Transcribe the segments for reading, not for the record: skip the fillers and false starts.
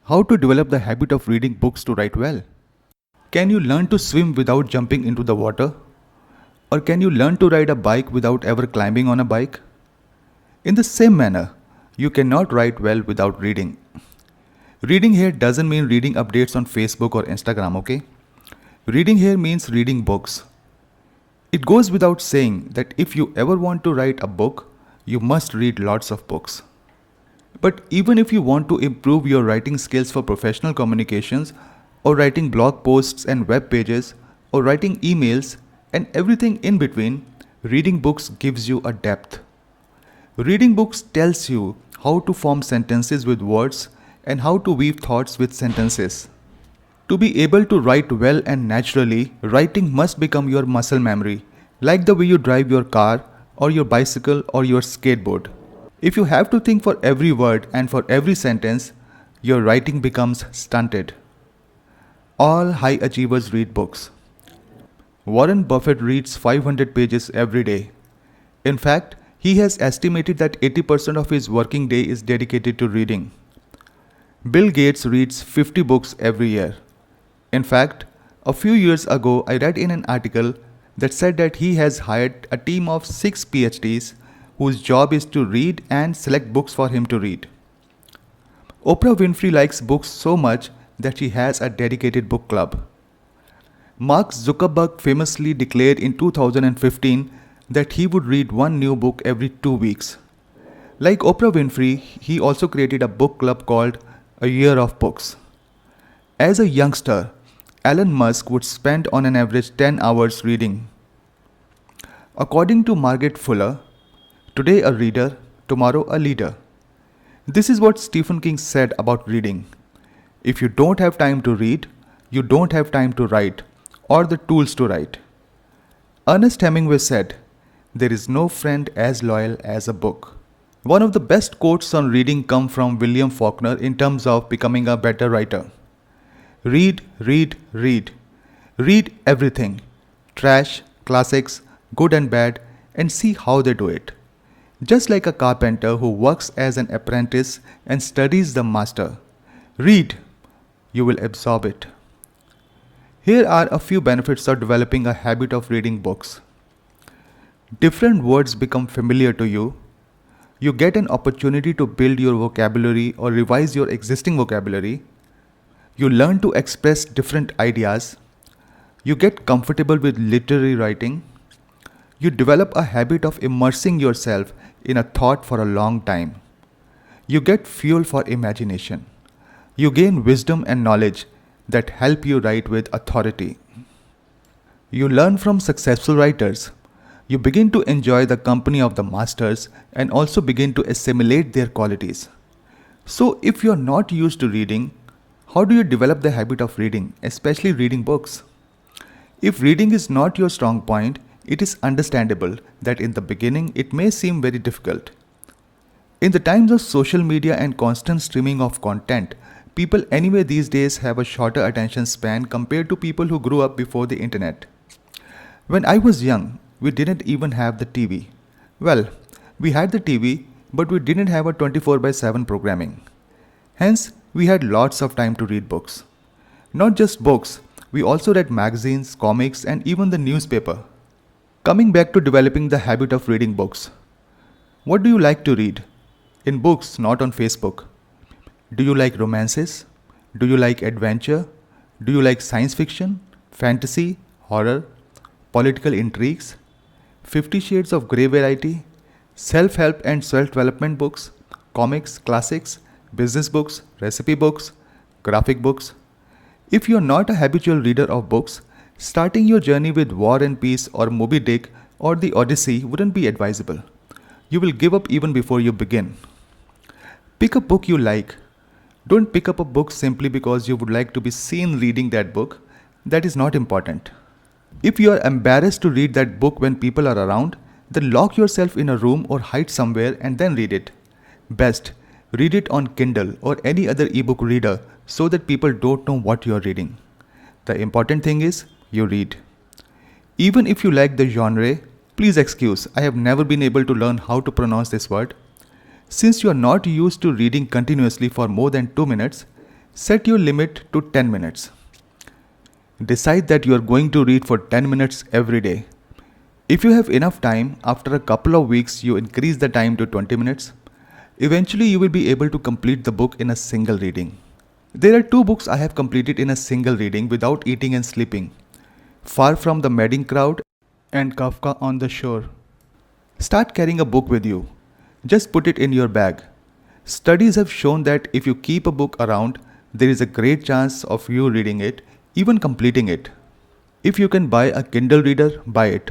How to develop the habit of reading books to write well? Can you learn to swim without jumping into the water? Or can you learn to ride a bike without ever climbing on a bike? In the same manner, you cannot write well without reading. Reading here doesn't mean reading updates on Facebook or Instagram, okay? Reading here means reading books. It goes without saying that if you ever want to write a book, you must read lots of books. But even if you want to improve your writing skills for professional communications, or writing blog posts and web pages, or writing emails, and everything in between, reading books gives you a depth. Reading books tells you how to form sentences with words and how to weave thoughts with sentences. To be able to write well and naturally, writing must become your muscle memory, like the way you drive your car or your bicycle or your skateboard. If you have to think for every word and for every sentence, your writing becomes stunted. All high achievers read books. Warren Buffett reads 500 pages every day. In fact, he has estimated that 80% of his working day is dedicated to reading. Bill Gates reads 50 books every year. In fact, a few years ago, I read in an article that said that he has hired a team of 6 PhDs whose job is to read and select books for him to read. Oprah Winfrey likes books so much that she has a dedicated book club. Mark Zuckerberg famously declared in 2015 that he would read one new book every 2 weeks. Like Oprah Winfrey, he also created a book club called A Year of Books. As a youngster, Elon Musk would spend on an average 10 hours reading. According to Margaret Fuller, today a reader, tomorrow a leader. This is what Stephen King said about reading. If you don't have time to read, you don't have time to write, or the tools to write. Ernest Hemingway said, "There is no friend as loyal as a book." One of the best quotes on reading come from William Faulkner in terms of becoming a better writer. Read, read, read. Read everything. Trash, classics, good and bad, and see how they do it. Just like a carpenter who works as an apprentice and studies the master. Read. You will absorb it. Here are a few benefits of developing a habit of reading books. Different words become familiar to you. You get an opportunity to build your vocabulary or revise your existing vocabulary. You learn to express different ideas. You get comfortable with literary writing. You develop a habit of immersing yourself in a thought for a long time. You get fuel for imagination. You gain wisdom and knowledge that help you write with authority. You learn from successful writers. You begin to enjoy the company of the masters and also begin to assimilate their qualities. So if you are not used to reading, how do you develop the habit of reading, especially reading books? If reading is not your strong point, it is understandable that in the beginning it may seem very difficult. In the times of social media and constant streaming of content, people anyway these days have a shorter attention span compared to people who grew up before the internet. When I was young, we didn't even have the TV. Well, we had the TV, but we didn't have a 24/7 programming. Hence, we had lots of time to read books. Not just books, we also read magazines, comics, and even the newspaper. Coming back to developing the habit of reading books. What do you like to read? In books, not on Facebook. Do you like romances? Do you like adventure? Do you like science fiction, fantasy, horror, political intrigues, 50 Shades of Grey variety, self-help and self-development books, comics, classics, business books, recipe books, graphic books? If you are not a habitual reader of books, starting your journey with War and Peace or Moby Dick or the Odyssey wouldn't be advisable. You will give up even before you begin. Pick a book you like. Don't pick up a book simply because you would like to be seen reading that book. That is not important. If you are embarrassed to read that book when people are around, then lock yourself in a room or hide somewhere and then read it. Best, read it on Kindle or any other ebook reader so that people don't know what you are reading. The important thing is, you read. Even if you like the genre, please excuse, I have never been able to learn how to pronounce this word. Since you are not used to reading continuously for more than 2 minutes, Set your limit to 10 minutes. Decide that you are going to read for 10 minutes every day. If you have enough time, after a couple of weeks you increase the time to 20 minutes. Eventually you will be able to complete the book in a single reading. There are 2 books I have completed in a single reading without eating and sleeping. Far from the Madding Crowd and Kafka on the Shore. Start carrying a book with you. Just put it in your bag. Studies have shown that if you keep a book around, there is a great chance of you reading it, even completing it. If you can buy a Kindle reader, buy it.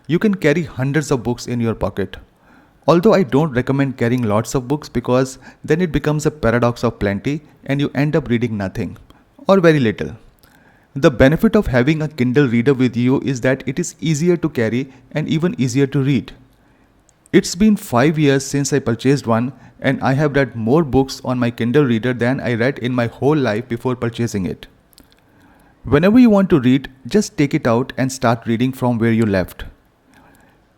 You can carry hundreds of books in your pocket. Although I don't recommend carrying lots of books because then it becomes a paradox of plenty and you end up reading nothing or very little. The benefit of having a Kindle reader with you is that it is easier to carry and even easier to read. It's been 5 years since I purchased one and I have read more books on my Kindle reader than I read in my whole life before purchasing it. Whenever you want to read, just take it out and start reading from where you left.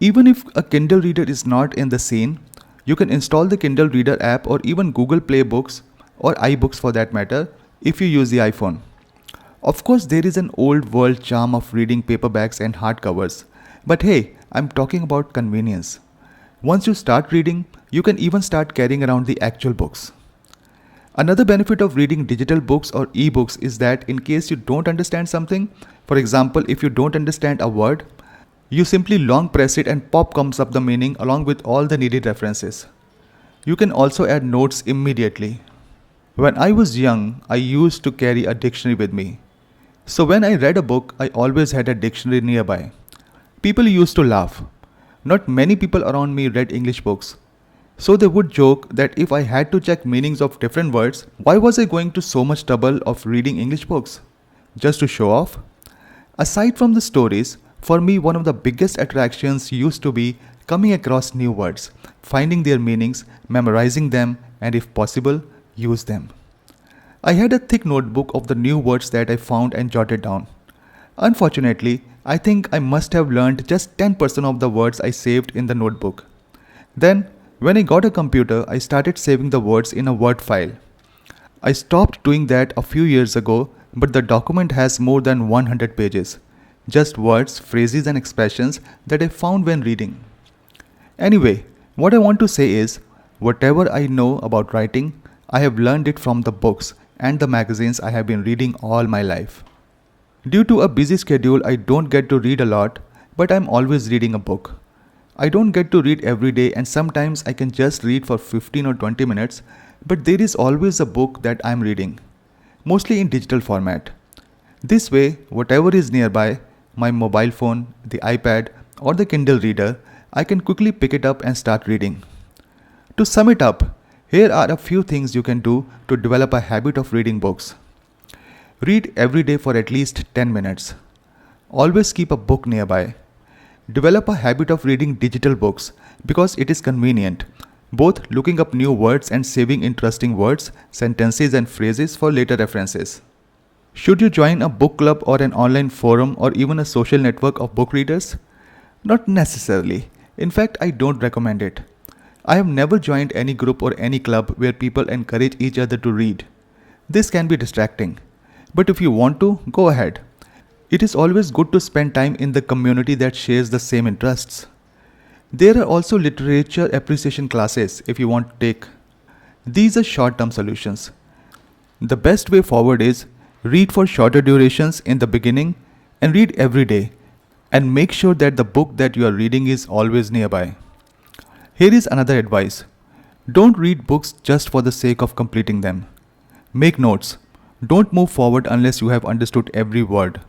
Even if a Kindle reader is not in the scene, you can install the Kindle Reader app or even Google Play Books or iBooks for that matter if you use the iPhone. Of course, there is an old world charm of reading paperbacks and hardcovers, but hey, I'm talking about convenience. Once you start reading, you can even start carrying around the actual books. Another benefit of reading digital books or e-books is that in case you don't understand something, for example, if you don't understand a word, you simply long press it and pop comes up the meaning along with all the needed references. You can also add notes immediately. When I was young, I used to carry a dictionary with me. So when I read a book, I always had a dictionary nearby. People used to laugh. Not many people around me read English books. So they would joke that if I had to check meanings of different words, why was I going to so much trouble of reading English books? Just to show off? Aside from the stories, for me one of the biggest attractions used to be coming across new words, finding their meanings, memorizing them, and if possible, use them. I had a thick notebook of the new words that I found and jotted down. Unfortunately, I think I must have learned just 10% of the words I saved in the notebook. Then, when I got a computer, I started saving the words in a Word file. I stopped doing that a few years ago, but the document has more than 100 pages. Just words, phrases, and expressions that I found when reading. Anyway, what I want to say is, whatever I know about writing, I have learned it from the books and the magazines I have been reading all my life. Due to a busy schedule, I don't get to read a lot, but I'm always reading a book. I don't get to read every day and sometimes I can just read for 15 or 20 minutes, but there is always a book that I'm reading, mostly in digital format. This way, whatever is nearby, my mobile phone, the iPad, or the Kindle reader, I can quickly pick it up and start reading. To sum it up, here are a few things you can do to develop a habit of reading books. Read every day for at least 10 minutes. Always keep a book nearby. Develop a habit of reading digital books because it is convenient, both looking up new words and saving interesting words, sentences and phrases for later references. Should you join a book club or an online forum or even a social network of book readers? Not necessarily. In fact, I don't recommend it. I have never joined any group or any club where people encourage each other to read. This can be distracting. But if you want to, go ahead. It is always good to spend time in the community that shares the same interests. There are also literature appreciation classes if you want to take. These are short-term solutions. The best way forward is read for shorter durations in the beginning and read every day and make sure that the book that you are reading is always nearby. Here is another advice. Don't read books just for the sake of completing them. Make notes. Don't move forward unless you have understood every word.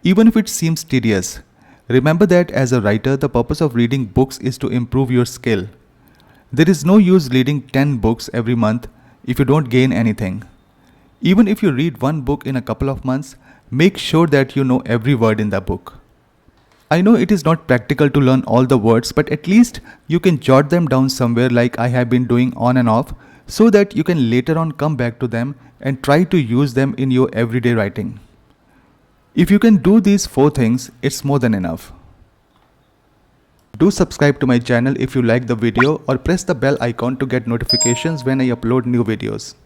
Even if it seems tedious, remember that as a writer, the purpose of reading books is to improve your skill. There is no use reading 10 books every month if you don't gain anything. Even if you read one book in a couple of months, make sure that you know every word in the book. I know it is not practical to learn all the words, but at least you can jot them down somewhere like I have been doing on and off so that you can later on come back to them and try to use them in your everyday writing. If you can do these 4 things, it's more than enough. Do subscribe to my channel if you like the video or press the bell icon to get notifications when I upload new videos.